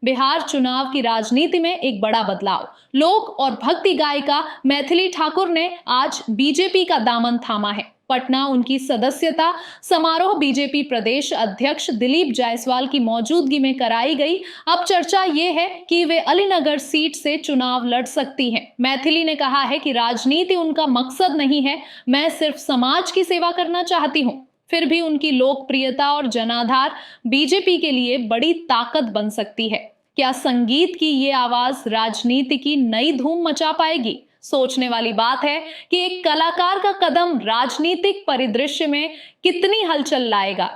बिहार चुनाव की राजनीति में एक बड़ा बदलाव। लोक और भक्ति गायिका मैथिली ठाकुर ने आज बीजेपी का दामन थामा है। पटना उनकी सदस्यता समारोह बीजेपी प्रदेश अध्यक्ष दिलीप जायसवाल की मौजूदगी में कराई गई। अब चर्चा ये है कि वे अलीनगर सीट से चुनाव लड़ सकती हैं। मैथिली ने कहा है कि राजनीति उनका मकसद नहीं है, मैं सिर्फ समाज की सेवा करना चाहती हूँ। फिर भी उनकी लोकप्रियता और जनाधार बीजेपी के लिए बड़ी ताकत बन सकती है। क्या संगीत की ये आवाज राजनीति की नई धूम मचा पाएगी? सोचने वाली बात है कि एक कलाकार का कदम राजनीतिक परिदृश्य में कितनी हलचल लाएगा।